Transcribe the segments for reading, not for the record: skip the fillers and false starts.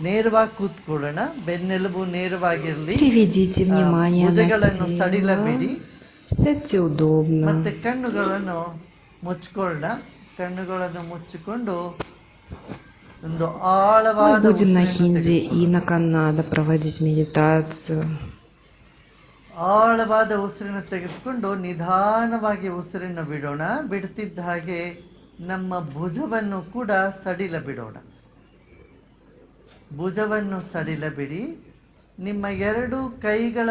ನೇರವಾಗಿ ಕೂತ್ಕೊಳ್ಳೋಣ. ಬೆನ್ನೆಲುಬು ನೇರವಾಗಿರಲಿ. Переведите внимание на ಭುಜಗಳನ್ನು тело. ಸಡಿಲಬಿಡಿ. Сядьте удобно. ಮತ್ತೆ ಕಣ್ಣುಗಳನ್ನು ಮುಚ್ಕೊಳ್ಳೋಣ. ಕಣ್ಣುಗಳನ್ನು ಮುಚ್ಚಿಕೊಂಡು ಒಂದು Мы ಆಳವಾದ будем на ಉಸಿರನ್ನು хинди и ತೆಗೆದುಕೊಳ್ಳೋಣ. на каннада проводить медитацию. ಆಳವಾದ ಉಸಿರನ್ನು ತೆಗೆದುಕೊಂಡು ನಿಧಾನವಾಗಿ ಉಸಿರನ್ನು ಬಿಡೋಣ. ಬಿಡ್ತಿದ್ದ ಹಾಗೆ ನಮ್ಮ ಭುಜವನ್ನು ಕೂಡ ಸಡಿಲ ಬಿಡೋಣ. ಭುಜವನ್ನು ಸಡಿಲ ಬಿಡಿ. ನಿಮ್ಮ ಎರಡು ಕೈಗಳ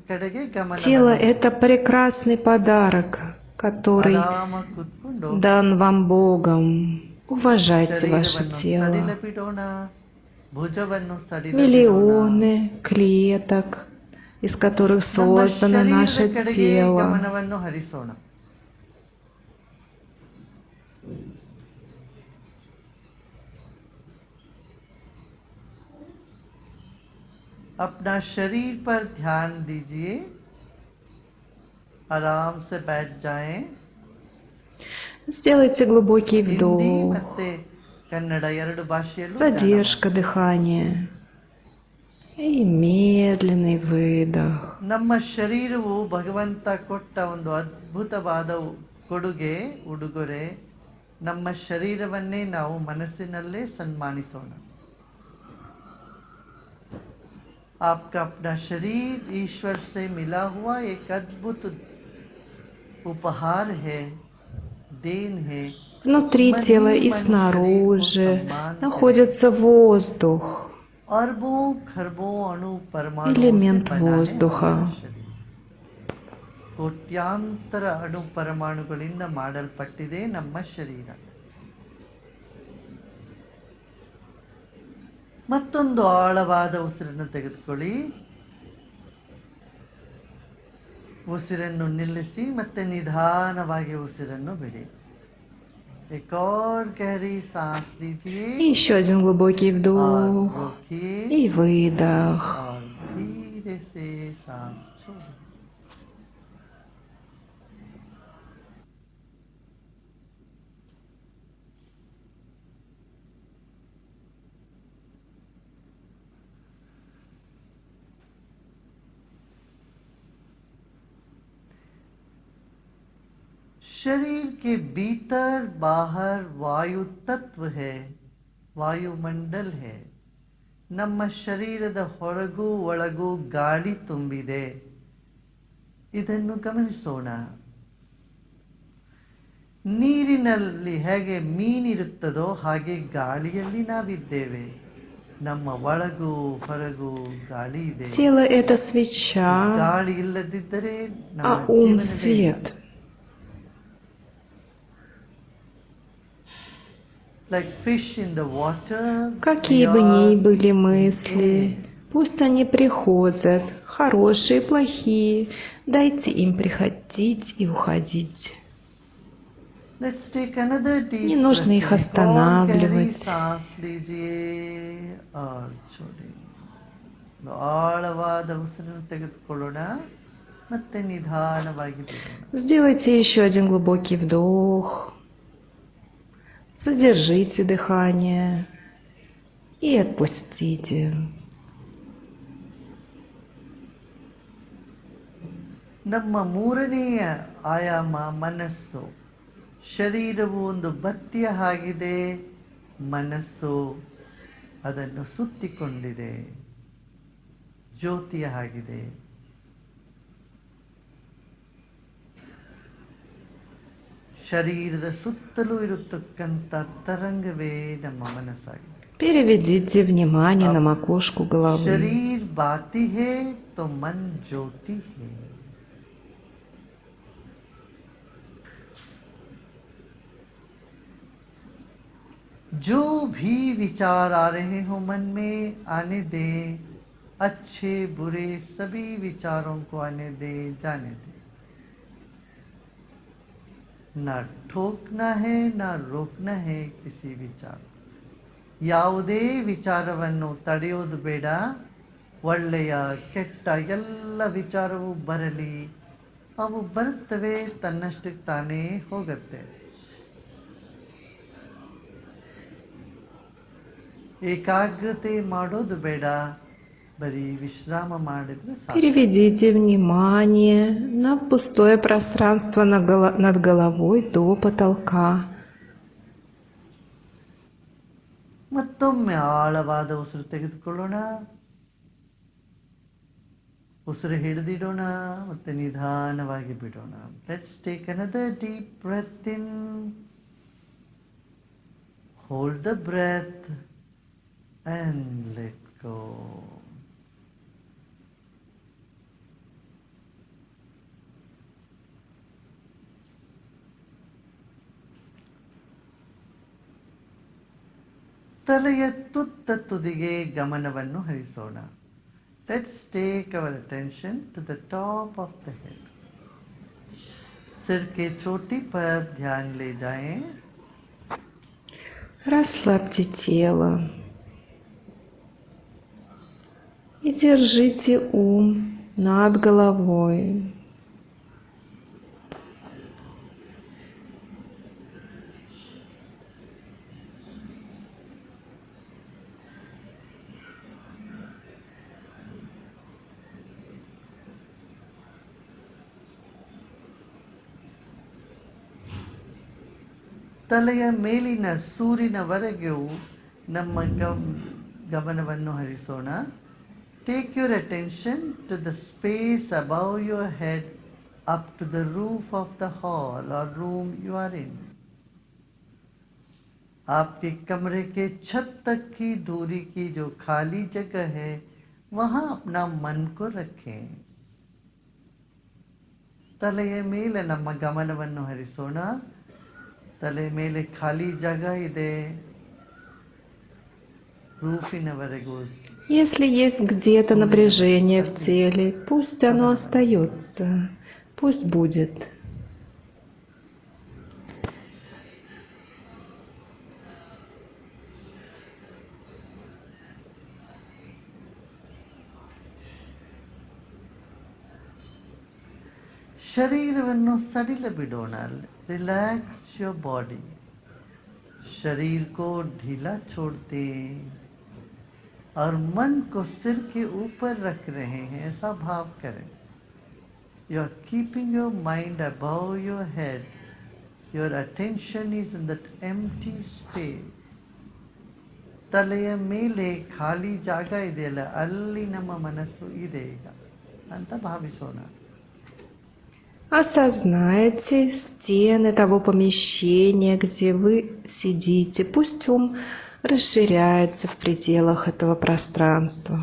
ಕಡೆಗೆ ಗಮನ. Тело – это прекрасный подарок, который ಆರಾಮಾಗಿ ಕೂತ್ಕೊಂಡು дан вам Богом. Уважайте ваше ಶರೀರವನ್ನು тело. ಸಡಿಲ ಬಿಡೋಣ. ಭುಜವನ್ನು ಸಡಿಲ ಬಿಡೋಣ. Миллионы клеток, из которых ನಮ್ಮ создано наше ಶರೀರದ ಕಡೆಗೆ тело. ಗಮನವನ್ನು ಹರಿಸೋಣ. अपना शरीर पर ध्यान दीजिए. आराम से बैठ जाएं. Сделайте глубокий ಹಿಂದಿ вдох. ಮತ್ತೆ ಕನ್ನಡ ಎರಡು ಭಾಷೆಯಲ್ಲೂ Задержка дыхания. И медленный выдох. ನಮ್ಮ ಶರೀರವು ಭಗವಂತ ಕೊಟ್ಟ ಒಂದು ಅದ್ಭುತವಾದ ಕೊಡುಗೆ, ಉಡುಗೊರೆ. ನಮ್ಮ ಶರೀರವನ್ನೇ ನಾವು ಮನಸ್ಸಿನಲ್ಲೇ ಸನ್ಮಾನಿಸೋಣ. आपका अपना शरीर ईश्वर से मिला हुआ एक अद्भुत उपहार है, देन है. Внутри тела и снаружи находится воздух, अरबों खरबों अणु परमाणु элемент воздуха. ಕೋಟ್ಯಾಂತರ ಅಣು ಪರಮಾಣುಗಳಿಂದ ಮಾಡಲ್ಪಟ್ಟಿದೆ ನಮ್ಮ ಶರೀರ. ಮತ್ತೊಂದು ಆಳವಾದ ಉಸಿರನ್ನು ತೆಗೆದುಕೊಳ್ಳಿ. ಉಸಿರನ್ನು ನಿಲ್ಲಿಸಿ ಮತ್ತೆ ನಿಧಾನವಾಗಿ ಉಸಿರನ್ನು ಬಿಡಿ. एक और गहरी सांस लीजिए. И еще один глубокий और вдох रोकिए. и выдох. और धीरे से सांस छोड़िए. शरीर के भीतर बाहर वायु तत्व है, ವಾಯುಮಂಡಲ್ है. ನಮ್ಮ ಶರೀರದ ಹೊರಗೂ ಒಳಗೂ ಗಾಳಿ ತುಂಬಿದೆ. ಇದನ್ನು ಗಮನಿಸೋಣ. ನೀರಿನಲ್ಲಿ ಹೇಗೆ ಮೀನಿರುತ್ತದೋ ಹಾಗೆ ಗಾಳಿಯಲ್ಲಿ ನಾವಿದ್ದೇವೆ. ನಮ್ಮ ಒಳಗೂ ಹೊರಗೂ ಗಾಳಿ ಇದೆ. Тело – это свеча, ಗಾಳಿ ಇಲ್ಲದಿದ್ದರೆ а ನಮ್ಮ ум – ಜೀವನವೇ ಇಲ್ಲ. свет. Like fish in the water, Какие бы ни были мысли, пусть они приходят, хорошие и плохие, дайте им приходить и уходить. let's take another deep Не нужно breath. их останавливать. सांस लीजिए और छोड़िए. ಆಳವಾದ ಉಸಿರನ್ನು ತೆಗೆದುಕೊಳ್ಳೋಣ ಮತ್ತೆ ನಿಧಾನವಾಗಿ ಬಿಡೋಣ. Сделайте еще один глубокий вдох. Задержите дыхание и отпустите. ನಮ್ಮ ಮೂರನೆಯ ಆಯಾಮ ಮನಸ್ಸು. ಶರೀರವು ಒಂದು ಬತ್ತಿಯ ಹಾಗಿದೆ, ಮನಸ್ಸು ಅದನ್ನು ಸುತ್ತಿಕೊಂಡಿದೆ, ಜ್ಯೋತಿಯ ಹಾಗಿದೆ. ಶರೀರದ ಸುತ್ತಲೂ ಇರತಕ್ಕಂಥ ತರಂಗವೇ ನಮ್ಮ ಮನಸ್ಸಾಗಿದೆ. Переведите внимание на макушку головы. शरीर बाती है तो मन ज्योति है. जो भी विचार आ रहे हो मन में आने दें. अच्छे बुरे सभी विचारों को आने दें, जाने दें. ना ठोकना है ना रोकना है किसी विचार. ಯಾವುದೇ ವಿಚಾರವನ್ನು ತಡೆಯೋದು ಬೇಡ. ಒಳ್ಳೆಯ ಕೆಟ್ಟ ಎಲ್ಲ ವಿಚಾರವೂ ಬರಲಿ, ಅವು ಬರುತ್ತವೆ, ತನ್ನಷ್ಟಕ್ಕೆ ತಾನೇ ಹೋಗುತ್ತೆ. ಏಕಾಗ್ರತೆ ಮಾಡೋದು ಬೇಡ, ಬರೀ ವಿಶ್ರಾಮ ಮಾಡಿದ್ರೆ ಸಾಕು. Переведите внимание на пустое пространство над головой до потолка. ಮತ್ತೊಮ್ಮೆ ಆಳವಾದ ಉಸಿರು ತೆಗೆದುಕೊಳ್ಳೋಣ. ಉಸಿರು ಹಿಡಿದಿಡೋಣ ಮತ್ತೆ ನಿಧಾನವಾಗಿ ಬಿಡೋಣ. Let's take another deep breath in. Hold the breath and let go. ತಲೆಯ ತುತ್ತ ತುದಿಗೆ ಗಮನವನ್ನು ಹರಿಸೋಣ. Let's take our attention to the top of the head. सिर के चोटी पर ध्यान ले जाएं. Расслабьте тело и держите ум над головой. ತಲೆಯ ಮೇಲಿನ ಸೂರಿನವರೆಗೂ ನಮ್ಮ ಗಮನವನ್ನು ಹರಿಸೋಣ. Take your attention to the space above your head up to the roof of the hall और रूम यू आर इन. आपके कमरे के छत तक की दूरी की जो खाली जगह है वहां अपना मन को रखें. ತಲೆಯ ಮೇಲೆ ನಮ್ಮ ಗಮನವನ್ನು ಹರಿಸೋಣ. ತಲೆ ಮೇಲೆ ಖಾಲಿ ಜಾಗ ಇದೆ, ರೂಫಿನವರೆಗೂ. Если есть где-то напряжение в теле, пусть оно остается, пусть будет. ಶರೀರವನ್ನು ಸಡಿಲ ಬಿಡೋಣ. Relax your body. शरीर को ढीला छोड़ते और मन को सिर के ऊपर रख रहे हैं ऐसा भाव करें. You are keeping your mind above your head. Your attention is in that empty space. ತಲೆಯ ಮೇಲೆ ಖಾಲಿ ಜಾಗ ಇದೆಯಲ್ಲ, ಅಲ್ಲಿ ನಮ್ಮ ಮನಸ್ಸು ಇದೆ ಈಗ ಅಂತ ಭಾವಿಸೋಣ. Осознайте стены того помещения, где вы сидите. Пусть ум расширяется в пределах этого пространства.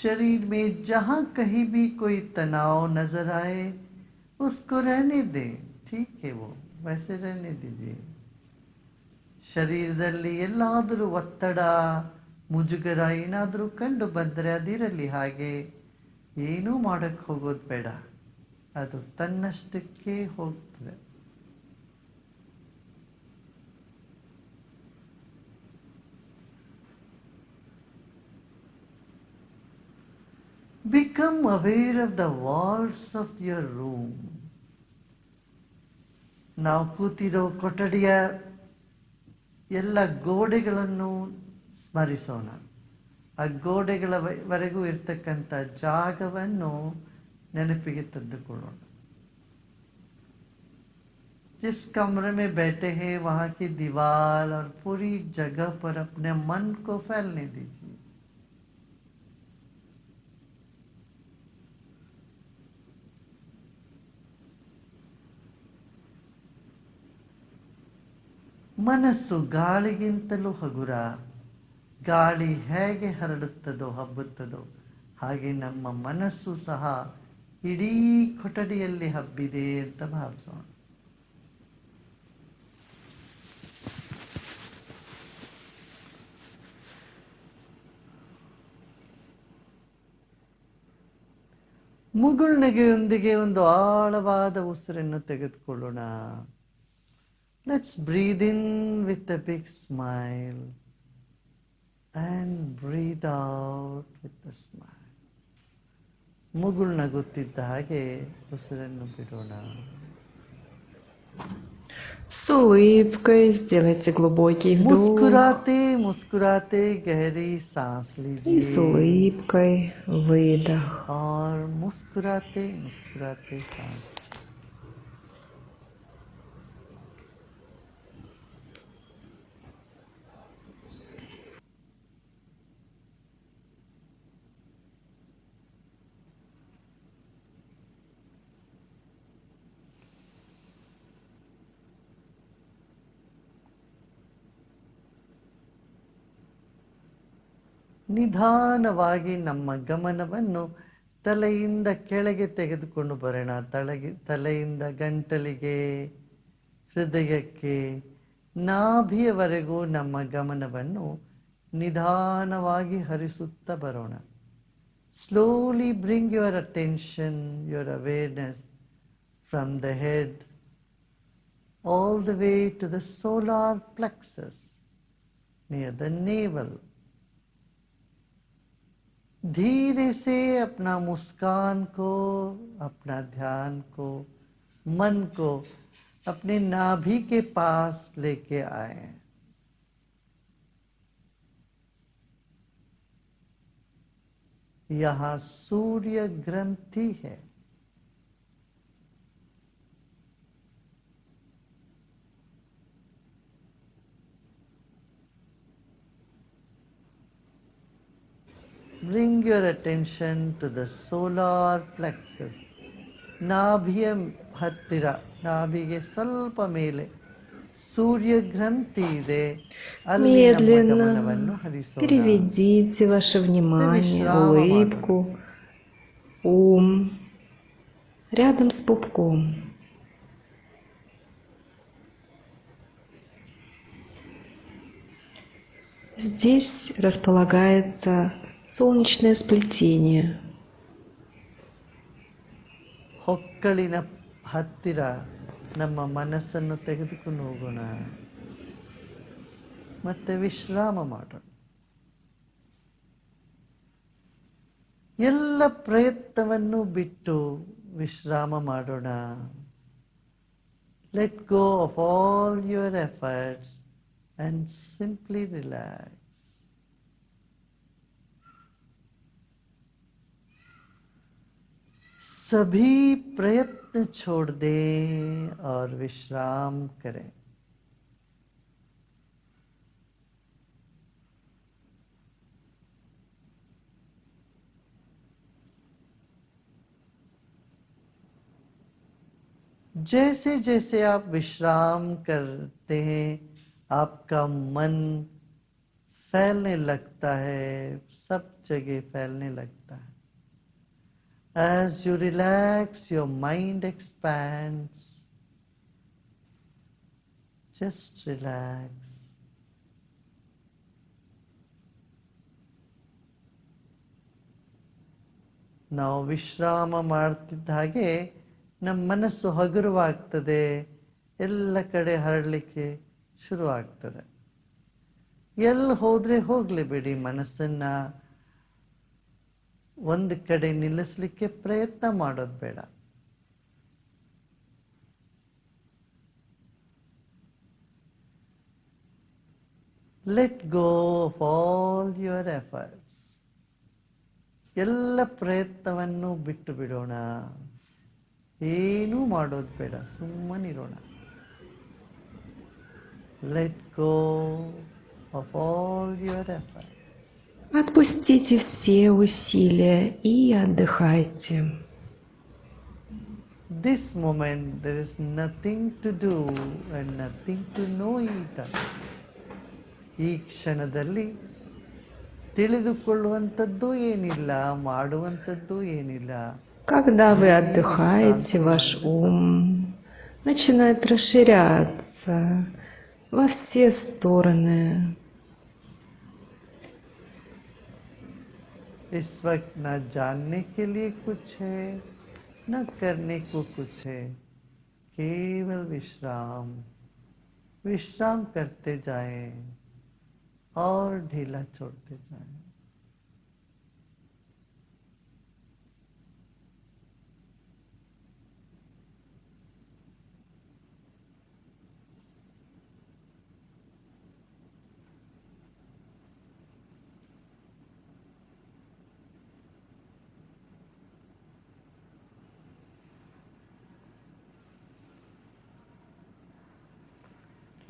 शरीर में जहाँ कहीं भी कोई तनाव नजर आए उसको रहने दें. ठीक है, वो वैसे रहने दीजिए. ಶರೀರದಲ್ಲಿ ಎಲ್ಲಾದರೂ ಒತ್ತಡ, ಮುಜುಗರ ಏನಾದರೂ ಕಂಡು ಬಂದರೆ ಅದಿರಲಿ ಹಾಗೆ. ಏನೂ ಮಾಡೋಕ್ಕೆ ಹೋಗೋದು ಬೇಡ, ಅದು ತನ್ನಷ್ಟಕ್ಕೆ ಹೋಗ್ತದೆ. Become aware of the walls of your room. ನಾವು ಕೂತಿರೋ ಕೊಠಡಿಯ ಎಲ್ಲ ಗೋಡೆಗಳನ್ನು ಸ್ಮರಿಸೋಣ. ಆ ಗೋಡೆಗಳವರೆಗೂ ಇರ್ತಕ್ಕಂಥ ಜಾಗವನ್ನು ನೆನಪಿಗೆ ತಂದುಕೊಳ್ಳೋಣ. जिस कमरे में बैठे हैं वहाँ की दीवार और पूरी जगह पर अपने मन को फैलने दीजिए. ಮನಸ್ಸು ಗಾಳಿಗಿಂತಲೂ ಹಗುರ. ಗಾಳಿ ಹೇಗೆ ಹರಡುತ್ತದೋ ಹಬ್ಬುತ್ತದೋ ಹಾಗೆ ನಮ್ಮ ಮನಸ್ಸು ಸಹ ಇಡೀ ಕೊಠಡಿಯಲ್ಲಿ ಹಬ್ಬಿದೆ ಅಂತ ಭಾವಿಸೋಣ. ಮುಗುಳ್ನಗೆಯೊಂದಿಗೆ ಒಂದು ಆಳವಾದ ಉಸಿರನ್ನು ತೆಗೆದುಕೊಳ್ಳೋಣ. Let's breathe in with a big smile. and breathe out with a smile. ಮುಗುಳು ನಗುತ್ತಿದ್ದ ಹಾಗೆ ಉಸಿರನ್ನು ಬಿಡೋಣ. С улыбкой сделайте глубокий вдох. मुस्कुराते मुस्कुराते गहरी सांस И लीजिए. с улыбкой выдох. और मुस्कुराते मुस्कुराते सांस छोड़ें. ನಿಧಾನವಾಗಿ ನಮ್ಮ ಗಮನವನ್ನು ತಲೆಯಿಂದ ಕೆಳಗೆ ತೆಗೆದುಕೊಂಡು ಬರೋಣ. ತಲೆಯಿಂದ ಗಂಟಲಿಗೆ, ಹೃದಯಕ್ಕೆ, ನಾಭಿಯವರೆಗೂ ನಮ್ಮ ಗಮನವನ್ನು ನಿಧಾನವಾಗಿ ಹರಿಸುತ್ತಾ ಬರೋಣ. Slowly bring your attention, your awareness from the head all the way to the solar plexus near the navel. धीरे से अपना मुस्कान को, अपना ध्यान को, मन को अपने नाभि के पास लेके आए. यहाँ सूर्य ग्रंथि है. Bring your attention to the solar plexus. ನಾಭಿಯ ಹತ್ತಿರ, ನಾಭಿಗೆ ಸ್ವಲ್ಪ ಮೇಲೆ ಸೂರ್ಯ ಗ್ರಂಥಿ ಇದೆ. ಅಲ್ಲಿ ನಮ್ಮ ಗಮನವನ್ನು Медленно ಹರಿಸೋಣ. переведите ваше внимание, улыбку, ум рядом с пупком. Здесь располагается солнечное сплетение. ಹೊಕ್ಕಳಿನ ಹತ್ತಿರ ನಮ್ಮ ಮನಸ್ಸನ್ನು ತೆಗೆದುಕೊಂಡು ಹೋಗೋಣ. ಮತ್ತೆ ವಿಶ್ರಾಮ ಮಾಡೋಣ. ಎಲ್ಲ ಪ್ರಯತ್ನವನ್ನು ಬಿಟ್ಟು ವಿಶ್ರಾಮ ಮಾಡೋಣ. Let go of all your efforts and simply relax. सभी प्रयत्न छोड़ दें और विश्राम करें. जैसे जैसे आप विश्राम करते हैं, आपका मन फैलने लगता है, सब जगह फैलने लगता है. As you relax, your mind expands. Just relax. ನಾವು ವಿಶ್ರಾಮ ಮಾಡ್ತಿದ್ದ ಹಾಗೆ ನಮ್ಮ ಮನಸ್ಸು ಹಗುರವಾಗ್ತದೆ, ಎಲ್ಲ ಕಡೆ ಹರಡಲಿಕ್ಕೆ ಶುರು ಆಗ್ತದೆ. ಎಲ್ಲಿ ಹೋದ್ರೆ ಹೋಗ್ಲಿ ಬಿಡಿ, ಮನಸ್ಸನ್ನ ಒಂದು ಕಡೆ ನಿಲ್ಲಿಸಲಿಕ್ಕೆ ಪ್ರಯತ್ನ ಮಾಡೋದು ಬೇಡ. Let go of all your efforts. ಎಲ್ಲ ಪ್ರಯತ್ನವನ್ನು ಬಿಟ್ಟು ಬಿಡೋಣ. ಏನೂ ಮಾಡೋದು ಬೇಡ, ಸುಮ್ಮನಿರೋಣ. Let go of all your efforts. Отпустите все усилия и отдыхайте. This moment there is nothing to do and nothing to know either. ಈ ಕ್ಷಣದಲ್ಲಿ ತಿಳಿದುಕೊಳ್ಳುವಂಥದ್ದು ಏನಿಲ್ಲ, ಮಾಡುವಂಥದ್ದು ಏನಿಲ್ಲ. Когда вы отдыхаете, ваш ум начинает расширяться во все стороны. इस वक्त न जानने के लिए कुछ है, न करने को कुछ है, केवल विश्राम. विश्राम करते जाएं. और ढीला छोड़ते जाएं।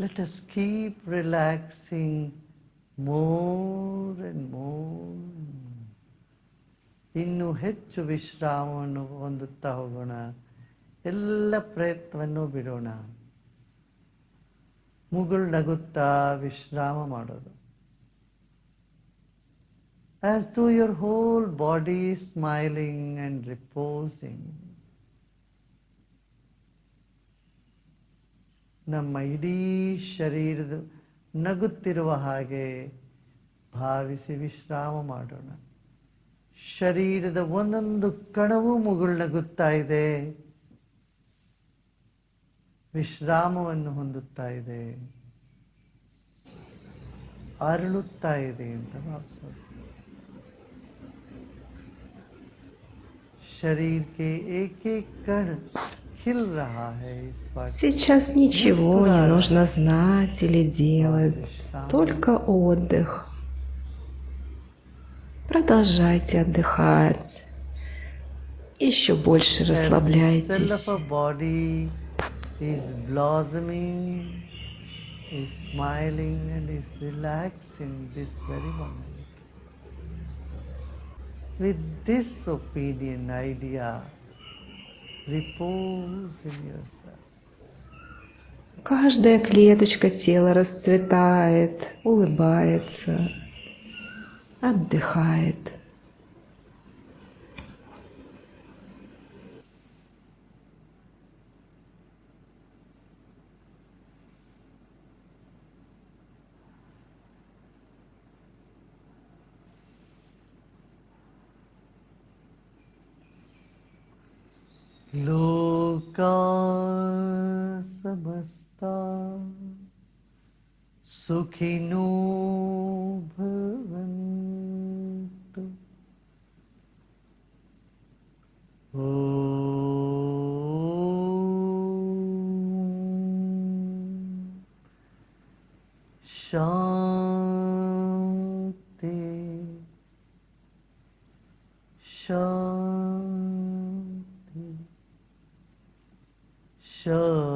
Let us keep relaxing more and more. ಇನ್ನೂ ಹೆಚ್ಚು ವಿಶ್ರಾಮವನ್ನು ಹೊಂದುತ್ತಾ ಹೋಗೋಣ. ಎಲ್ಲ ಪ್ರಯತ್ನವನ್ನು ಬಿಡೋಣ. ಮುಗುಳ್ನಗುತ್ತಾ ವಿಶ್ರಾಮ ಮಾಡೋದು. As though your whole body is smiling and reposing. ನಮ್ಮ ಇಡೀ ಶರೀರದ ನಗುತ್ತಿರುವ ಹಾಗೆ ಭಾವಿಸಿ ವಿಶ್ರಾಮ ಮಾಡೋಣ. ಶರೀರದ ಒಂದೊಂದು ಕಣವೂ ಮುಗುಳ್ನಗುತ್ತಾ ಇದೆ, ವಿಶ್ರಾಮವನ್ನು ಹೊಂದುತ್ತಾ ಇದೆ, ಅರಳುತ್ತಾ ಇದೆ ಅಂತ ಭಾವಿಸೋದು. शरीर के एक एक कण खिल रहा है इस वक्त. Сейчас ничего не нужно знать или делать, только отдых. Продолжайте отдыхать. Еще больше расслабляйтесь. Every cell of our body is blossoming, is smiling and is relaxing this very moment. With this opinion, idea, repose in yourself. Каждая клеточка тела расцветает, улыбается, отдыхает. लोका समस्ता सुखिनो भवन्तु. शांति शांति शांति.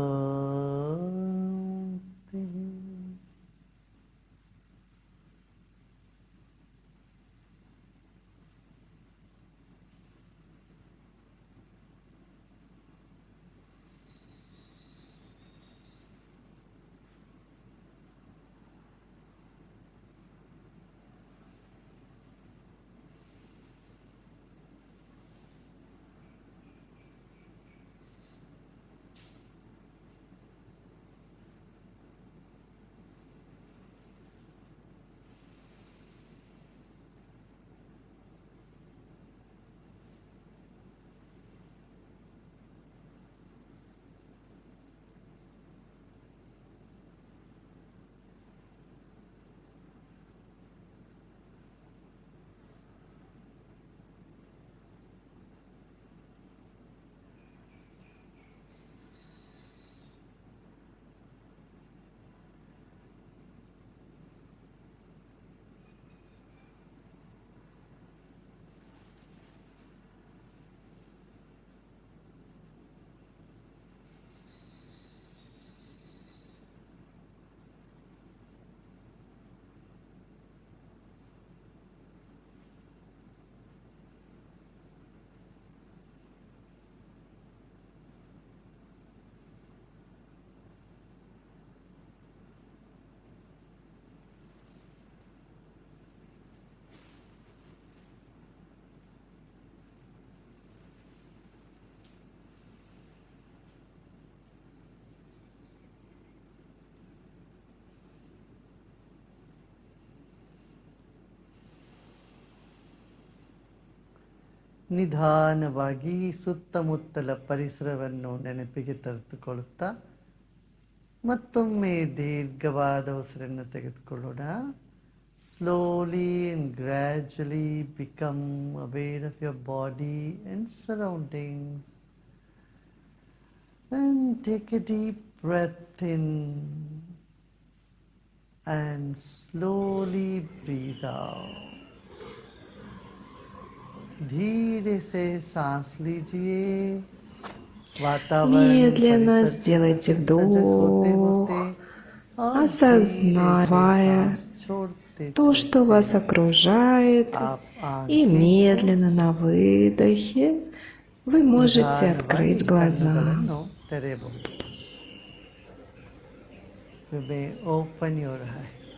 ನಿಧಾನವಾಗಿ ಸುತ್ತಮುತ್ತಲ ಪರಿಸರವನ್ನು ನೆನಪಿಗೆ ತರೆದುಕೊಳ್ಳುತ್ತಾ ಮತ್ತೊಮ್ಮೆ ದೀರ್ಘವಾದ ಉಸಿರನ್ನು ತೆಗೆದುಕೊಳ್ಳೋಣ. Slowly and gradually become aware of your body and surroundings. And take a deep breath in and slowly breathe out. धीरे से सांस लीजिए. वातावरण Медленно परिसर के сделайте प्रति सजग होते होते вдох, और धीरे से осознавая सांस छोड़ते то, что छोड़ते вас окружает, आप и आंखें खोल медленно на सकते. выдохе вы можете ನಿಧಾನವಾಗಿ открыть глаза. ಕಣ್ಣುಗಳನ್ನು ತೆರೆಯಬಹುದು. You may open your eyes.